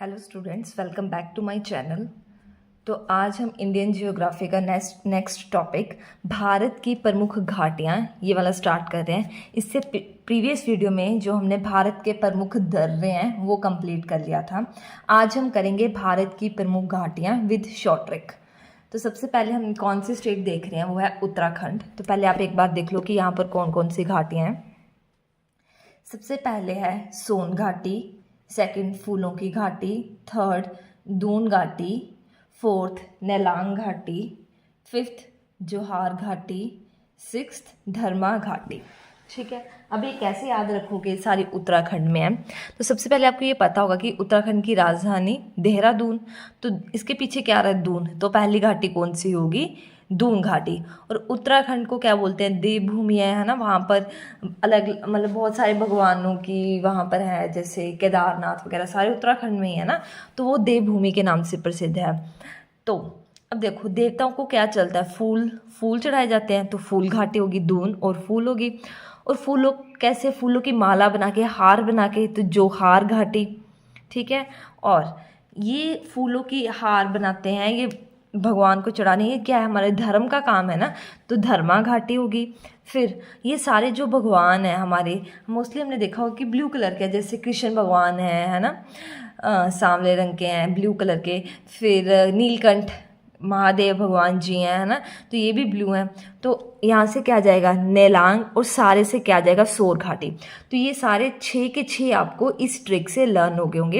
Hello students, welcome back to my channel. तो आज हम इंडियन जियोग्राफी का नेक्स्ट टॉपिक भारत की प्रमुख घाटियाँ ये वाला स्टार्ट कर रहे हैं। इससे प्रीवियस वीडियो में जो हमने भारत के प्रमुख दर्रे हैं वो कंप्लीट कर लिया था। आज हम करेंगे भारत की प्रमुख घाटियाँ विद शॉर्ट ट्रिक। तो सबसे पहले हम कौन सी स्टेट देख रहे हैं, वो है उत्तराखंड। तो पहले आप एक बार देख लो कि यहाँ पर कौन कौन सी घाटियाँ हैं। सबसे पहले है सोन घाटी, सेकंड फूलों की घाटी, थर्ड दून घाटी, फोर्थ नेलांग घाटी, फिफ्थ जोहार घाटी, सिक्स्थ धर्मा घाटी। ठीक है, अब ये कैसे याद रखोगे, सारी उत्तराखंड में है। तो सबसे पहले आपको ये पता होगा कि उत्तराखंड की राजधानी देहरादून, तो इसके पीछे क्या रहा है, दून। तो पहली घाटी कौन सी होगी, दून घाटी। और उत्तराखंड को क्या बोलते हैं, देवभूमि है ना। वहाँ पर अलग मतलब बहुत सारे भगवानों की वहाँ पर है, जैसे केदारनाथ वगैरह सारे उत्तराखंड में ही है ना। तो वो देवभूमि के नाम से प्रसिद्ध है। तो अब देखो, देवताओं को क्या चलता है, फूल चढ़ाए जाते हैं। तो फूल घाटी होगी दून, और फूल होगी। और फूलों कैसे, फूलों की माला बना के, हार बना के, तो जोहार घाटी। ठीक है, और ये फूलों की हार बनाते हैं, ये भगवान को चढ़ाने, ये क्या है, हमारे धर्म का काम है ना। तो धर्मा घाटी होगी। फिर ये सारे जो भगवान हैं हमारे, मोस्टली हमने देखा होगा कि ब्लू कलर के, जैसे कृष्ण भगवान है ना, सांवले रंग के हैं, ब्लू कलर के। फिर नीलकंठ महादेव भगवान जी हैं, है ना, तो ये भी ब्लू हैं। तो यहाँ से क्या जाएगा, नेलांग, और सारे से क्या जाएगा, सोर घाटी। तो ये सारे 6 के 6 आपको इस ट्रिक से लर्न हो गए होंगे।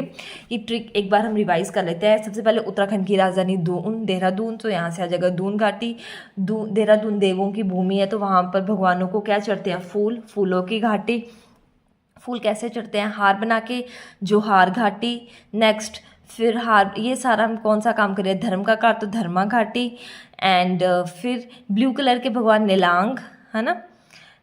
ये ट्रिक एक बार हम रिवाइज कर लेते हैं। सबसे पहले उत्तराखंड की राजधानी दून, देहरादून, तो यहाँ से आ जाएगा दून घाटी। देहरादून देवों की भूमि है, तो वहाँ पर भगवानों को क्या चढ़ते हैं, फूलों की घाटी। फूल कैसे चढ़ते हैं, हार बना के, जोहार घाटी। नेक्स्ट फिर हार, ये सारा हम कौन सा काम कर रहे हैं, धर्म का कार, तो धर्मा घाटी। एंड फिर ब्लू कलर के भगवान नेलांग, है ना,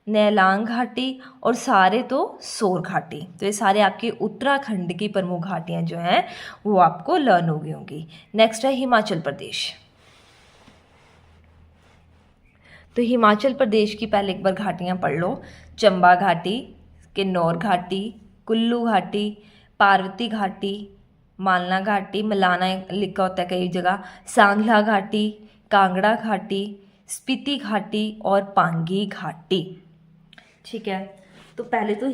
नेलांग घाटी। और सारे तो सोर घाटी। तो ये सारे आपके उत्तराखंड की प्रमुख घाटियाँ जो हैं वो आपको लर्न हो गई होंगी। नेक्स्ट है हिमाचल प्रदेश। तो हिमाचल प्रदेश की पहले एक बार घाटियाँ पढ़ लो। चंबा घाटी, किन्नौर घाटी, कुल्लू घाटी, पार्वती घाटी, मालना घाटी, मलाना लिखा होता है कई जगह, सांगला घाटी, कांगड़ा घाटी, स्पीति घाटी और पांगी घाटी। ठीक है, तो पहले तो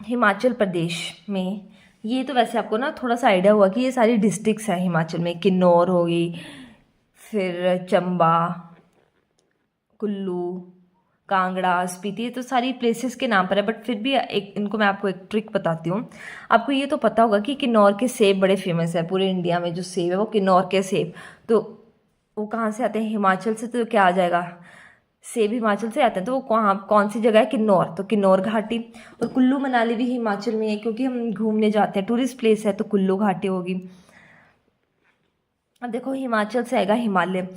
हिमाचल प्रदेश में, ये तो वैसे आपको ना थोड़ा सा आइडिया हुआ कि ये सारी डिस्ट्रिक्ट्स हैं हिमाचल में। किन्नौर हो गई, फिर चंबा, कुल्लू, कांगड़ा, स्पीति, तो सारी प्लेसेस के नाम पर है। बट फिर भी एक इनको मैं आपको एक ट्रिक बताती हूँ। आपको ये तो पता होगा कि किन्नौर के सेब बड़े फेमस है पूरे इंडिया में। जो सेब है वो किन्नौर के सेब, तो वो कहाँ से आते हैं, हिमाचल से। तो क्या आ जाएगा, सेब हिमाचल से आते हैं। तो वो कौन सी जगह है, किन्नौर, तो किन्नौर घाटी। और कुल्लू मनाली भी हिमाचल में है, क्योंकि हम घूमने जाते हैं, टूरिस्ट प्लेस है, तो कुल्लू घाटी होगी। अब देखो, हिमाचल से आएगा हिमालय।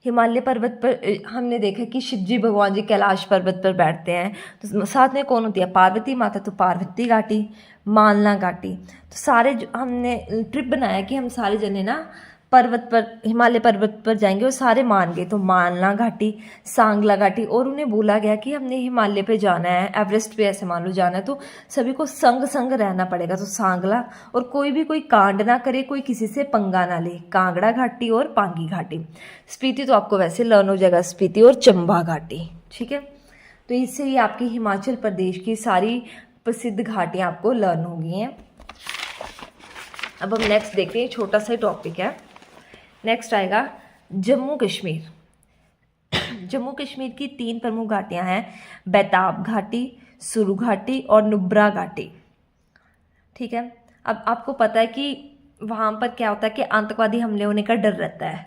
हिमालय पर्वत पर हमने देखा कि शिवजी भगवान जी कैलाश पर्वत पर बैठते हैं। तो साथ में कौन होती है, पार्वती माता, तो पार्वती घाटी, मालना घाटी। तो सारे जो हमने ट्रिप बनाया कि हम सारे जने ना पर्वत पर, हिमालय पर्वत पर जाएंगे, और सारे मान गए। तो मालना घाटी, सांगला घाटी। और उन्हें बोला गया कि हमने हिमालय पे जाना है, एवरेस्ट पे ऐसे मान लो जाना है, तो सभी को संग संग रहना पड़ेगा। तो सांगला, और कोई कांड ना करे, कोई किसी से पंगा ना ले, कांगड़ा घाटी और पांगी घाटी। स्पीति तो आपको वैसे लर्न हो जाएगा, स्पीति और चंबा घाटी। ठीक है, तो इससे ही आपकी हिमाचल प्रदेश की सारी प्रसिद्ध घाटियाँ आपको लर्न हो गई हैं। अब हम नेक्स्ट देखते हैं, छोटा सा टॉपिक है। नेक्स्ट आएगा जम्मू कश्मीर। जम्मू कश्मीर की 3 प्रमुख घाटियां हैं, बेताब घाटी, सुरु घाटी और नुब्रा घाटी। ठीक है, अब आपको पता है कि वहाँ पर क्या होता है कि आतंकवादी हमले होने का डर रहता है।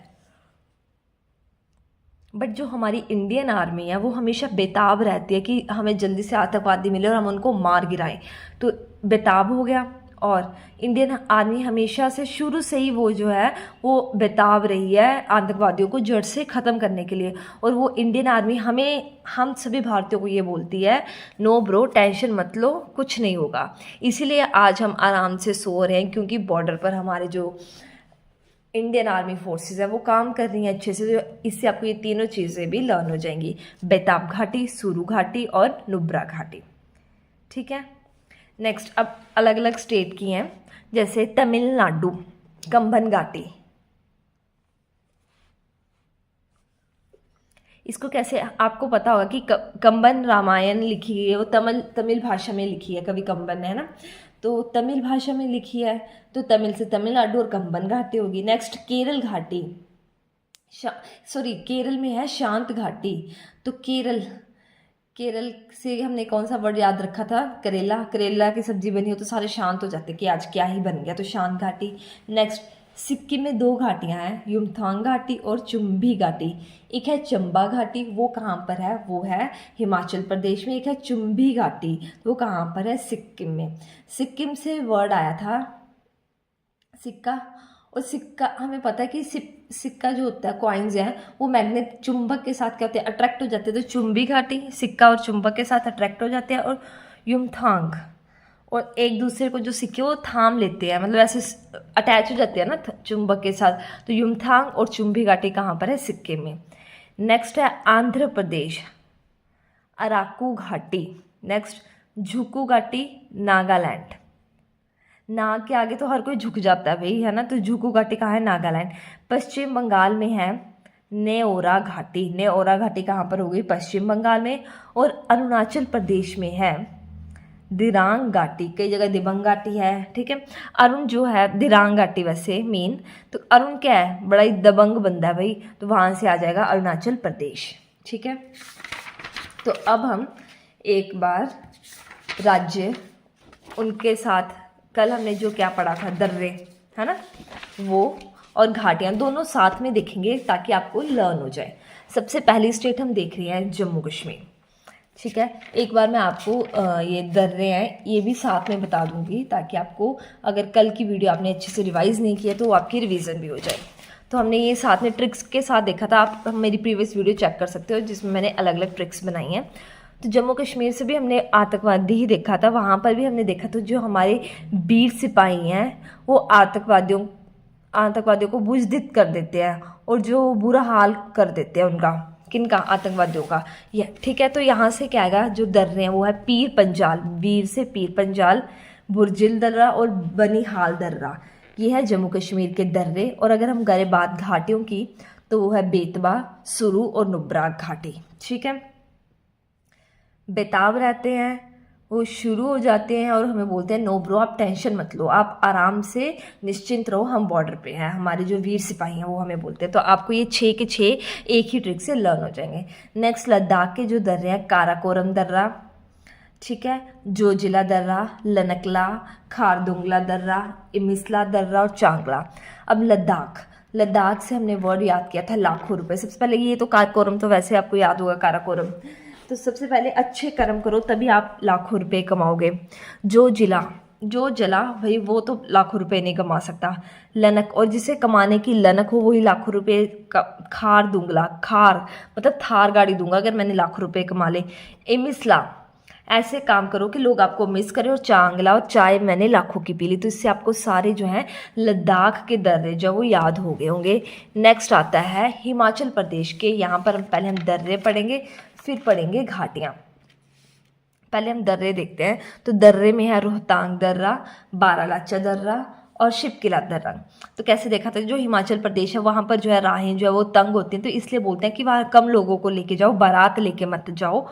बट जो हमारी इंडियन आर्मी है वो हमेशा बेताब रहती है कि हमें जल्दी से आतंकवादी मिले और हम उनको मार गिराएं। तो बेताब हो गया। और इंडियन आर्मी हमेशा से, शुरू से ही वो जो है वो बेताब रही है आतंकवादियों को जड़ से ख़त्म करने के लिए। और वो इंडियन आर्मी हम सभी भारतीयों को ये बोलती है, नो ब्रो, टेंशन मत लो, कुछ नहीं होगा। इसीलिए आज हम आराम से सो रहे हैं, क्योंकि बॉर्डर पर हमारे जो इंडियन आर्मी फोर्सेस है वो काम कर रही हैं अच्छे से। जो इससे आपको ये तीनों चीज़ें भी लर्न हो जाएंगी, बेताब घाटी, सुरु घाटी और नुब्रा घाटी। ठीक है, नेक्स्ट अब अलग अलग स्टेट की हैं। जैसे तमिलनाडु कंबन घाटी, इसको कैसे आपको पता होगा कि कंबन रामायण लिखी है, वो तमिल भाषा में लिखी है, कवि कंबन है ना, तो तमिल भाषा में लिखी है, तो तमिल से तमिलनाडु और कंबन घाटी होगी। नेक्स्ट केरल घाटी, सॉरी केरल में है शांत घाटी, तो केरल से हमने कौन सा वर्ड याद रखा था, करेला, करेला की सब्जी बनी हो तो सारे शांत हो जाते कि आज क्या ही बन गया, तो शांत घाटी। नेक्स्ट सिक्किम में 2 घाटियां हैं, युमथांग घाटी और चुम्बी घाटी। एक है चंबा घाटी, वो कहाँ पर है, वो है हिमाचल प्रदेश में। एक है चुम्बी घाटी, वो कहाँ पर है, सिक्किम में। सिक्किम से वर्ड आया था सिक्का, और सिक्का हमें पता है कि सिक्का जो होता है, कॉइन्स हैं, वो मैग्नेट चुंबक के साथ क्या होते हैं, अट्रैक्ट हो जाते हैं। तो चुंबी घाटी सिक्का और चुंबक के साथ अट्रैक्ट हो जाते हैं, और युमथांग, और एक दूसरे को जो सिक्के वो थाम लेते हैं, मतलब ऐसे अटैच हो जाते हैं ना चुंबक के साथ। तो युमथांग और चुंबी घाटी कहाँ पर है, सिक्किम में। नेक्स्ट है आंध्र प्रदेश, अराकू घाटी। नेक्स्ट झुकू घाटी, नागालैंड। नाग के आगे तो हर कोई झुक जाता है भाई, है ना, तो झुकू घाटी कहाँ है, नागालैंड। पश्चिम बंगाल में है नेओरा घाटी, नेओरा घाटी कहाँ पर होगी, पश्चिम बंगाल में। और अरुणाचल प्रदेश में है दिरांग घाटी, कई जगह दिबंग घाटी है, ठीक है। अरुण जो है दिरांग घाटी वैसे मेन, तो अरुण क्या है, बड़ा ही दबंग बंदा है भाई, तो वहाँ से आ जाएगा अरुणाचल प्रदेश, ठीक है। तो अब हम एक बार राज्य उनके साथ, कल हमने जो क्या पढ़ा था, दर्रे, है ना, वो और घाटियाँ दोनों साथ में देखेंगे ताकि आपको लर्न हो जाए। सबसे पहली स्टेट हम देख रहे हैं जम्मू कश्मीर, ठीक है। एक बार मैं आपको ये दर्रे हैं ये भी साथ में बता दूंगी ताकि आपको, अगर कल की वीडियो आपने अच्छे से रिवाइज नहीं किया तो आपकी रिवीजन भी हो जाए। तो हमने ये साथ में ट्रिक्स के साथ देखा था, आप मेरी प्रीवियस वीडियो चेक कर सकते हो जिसमें मैंने अलग अलग ट्रिक्स बनाई हैं। तो जम्मू कश्मीर से भी हमने आतंकवादी ही देखा था, वहाँ पर भी हमने देखा था जो हमारे वीर सिपाही हैं वो आतंकवादियों को बुजदित कर देते हैं और जो बुरा हाल कर देते हैं उनका, किनका, आतंकवादियों का, यह ठीक है। तो यहाँ से क्या आएगा, जो दर्रे हैं वो है पीर पंजाल, वीर से पीर पंजाल, बुरजिल दर्रा और बनिहाल दर्रा, ये है जम्मू कश्मीर के दर्रे। और अगर हम करें बात घाटियों की तो वो है बेतबा, सुरू और नुब्रा घाटी, ठीक है। बेताब रहते हैं, वो शुरू हो जाते हैं और हमें बोलते हैं नो ब्रो, आप टेंशन मत लो, आप आराम से निश्चिंत रहो, हम बॉर्डर पे हैं। हमारे जो वीर सिपाही हैं वो हमें बोलते हैं। तो आपको ये 6 के 6 एक ही ट्रिक से लर्न हो जाएंगे। नेक्स्ट लद्दाख के जो दर्रे हैं, काराकोरम दर्रा, ठीक है, जोजिला दर्रा, लनकला, खारदुंगला दर्रा, इमिसला दर्रा और चांगला। अब लद्दाख से हमने वर्ड याद किया था लाखों रुपए। सबसे पहले ये तो काराकोरम तो वैसे आपको याद होगा, काराकोरम, तो सबसे पहले अच्छे कर्म करो तभी आप लाखों रुपए कमाओगे। जो जला भाई वो तो लाखों रुपए नहीं कमा सकता। लनक, और जिसे कमाने की लनक हो वही लाखों रुपए खार दूंगा, खार मतलब थार गाड़ी दूंगा अगर मैंने लाखों रुपए कमा ले। इमिसला, ऐसे काम करो कि लोग आपको मिस करें। और चांगला, और चाय मैंने लाखों की पी ली। तो इससे आपको सारे जो हैं लद्दाख के दर्रे जो वो याद हो गए होंगे। नेक्स्ट आता है हिमाचल प्रदेश के, यहाँ पर पहले हम दर्रे पढ़ेंगे फिर पढ़ेंगे घाटियाँ। पहले हम दर्रे देखते हैं। तो दर्रे में है रोहतांग दर्रा, बारालाचा दर्रा और शिवकिला दर्रा। तो कैसे देखा था, जो हिमाचल प्रदेश है वहाँ पर जो है राहें जो है वो तंग होती हैं, तो इसलिए बोलते हैं कि वहाँ कम लोगों को लेके जाओ, बारात लेके मत जाओ।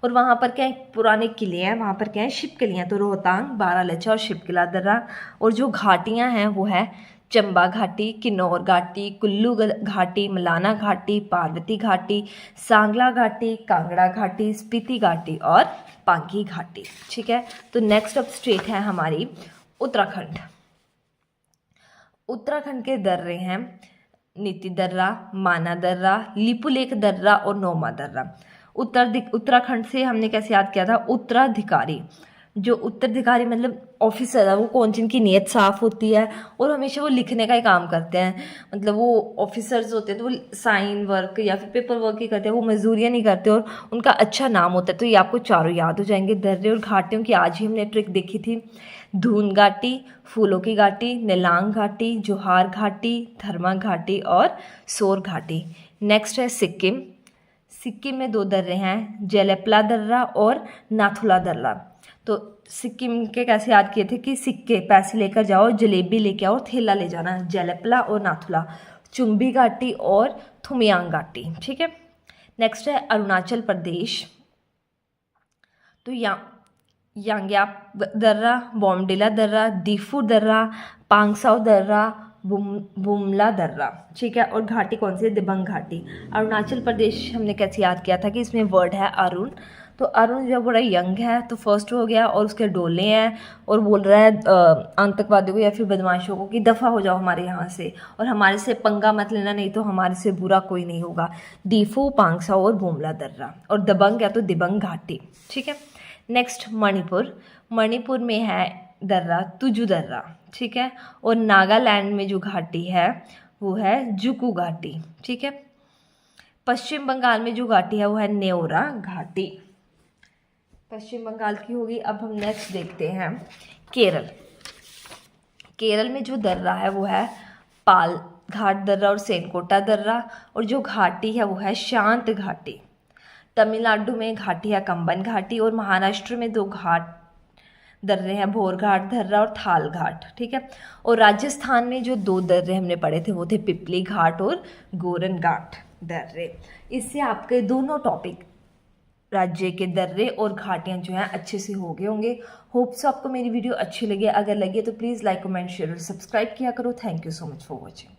और वहाँ पर क्या है, पुराने किले हैं, वहाँ पर क्या है, शिवकिलियाँ। तो रोहतांग, बारालाचा और शिवकिला दर्रा। और जो घाटियाँ हैं वो है चंबा घाटी, किन्नौर घाटी, कुल्लू घाटी, मलाना घाटी, पार्वती घाटी, सांगला घाटी, कांगड़ा घाटी, स्पीति घाटी और पांगी घाटी, ठीक है। तो नेक्स्ट अप स्टेट है हमारी उत्तराखंड। उत्तराखंड के दर्रे हैं नीति दर्रा, माना दर्रा, लिपुलेख दर्रा और नोमा दर्रा। उत्तराखंड से हमने कैसे याद किया था, उत्तराधिकारी, जो उत्तराधिकारी मतलब ऑफिसर है वो कौन, जिनकी नीयत साफ़ होती है और हमेशा वो लिखने का ही काम करते हैं। मतलब वो ऑफिसर्स होते हैं तो वो साइन वर्क या फिर पेपर वर्क ही करते हैं, वो मजदूरियाँ नहीं करते और उनका अच्छा नाम होता है। तो ये आपको चारों याद हो जाएंगे। दर्रे और घाटियों की आज ही हमने ट्रिक देखी थी। धून घाटी, फूलों की घाटी, नीलांग घाटी, जोहार घाटी, धर्मा घाटी और सोर घाटी। नेक्स्ट है सिक्किम। सिक्किम में 2 दर्रे हैं, जेलेपला दर्रा और नाथुला दर्रा। तो सिक्किम के कैसे याद किए थे कि सिक्के पैसे लेकर जाओ, जलेबी लेके आओ, थैला ले जाना, जलेपला और नाथुला, चुम्बी घाटी और थुमियांग घाटी। ठीक है, नेक्स्ट है अरुणाचल प्रदेश। तो यांग्याप दर्रा, बॉमडिला दर्रा, दीफू दर्रा, पांगसाओ दर्रा, बुमला दर्रा। ठीक है, और घाटी कौन सी है? दिबांग घाटी। अरुणाचल प्रदेश हमने कैसे याद किया था कि इसमें वर्ड है अरुण। तो अरुण जब बड़ा यंग है तो फर्स्ट हो गया और उसके डोले हैं और बोल रहा है आतंकवादियों को या फिर बदमाशों को कि दफ़ा हो जाओ हमारे यहाँ से और हमारे से पंगा मत लेना, नहीं तो हमारे से बुरा कोई नहीं होगा। दीफू, पांगसाओ और बुमला दर्रा, और दबंग या तो दिबांग घाटी। ठीक है, नेक्स्ट मणिपुर। मणिपुर में है दर्रा तुजू दर्रा। ठीक है, और नागालैंड में जो घाटी है वो है जुकू घाटी। ठीक है, पश्चिम बंगाल में जो घाटी है वो है नेओरा घाटी, पश्चिम बंगाल की होगी। अब हम नेक्स्ट देखते हैं केरल। केरल में जो दर्रा है वो है पाल घाट दर्रा और सेनकोटा दर्रा, और जो घाटी है वो है शांत घाटी। तमिलनाडु में घाटी है कंबन घाटी, और महाराष्ट्र में 2 घाट दर्रे हैं, भोर घाट दर्रा और थाल घाट। ठीक है, और राजस्थान में जो 2 दर्रे हमने पढ़े थे वो थे पिपली घाट और गोरन घाट दर्रे। इससे आपके दोनों टॉपिक राज्य के दर्रे और घाटियाँ जो हैं अच्छे से हो गए होंगे। होप्स आपको मेरी वीडियो अच्छी लगी। अगर लगे तो प्लीज़ लाइक, कमेंट, शेयर और सब्सक्राइब किया करो। Thank you so much for watching.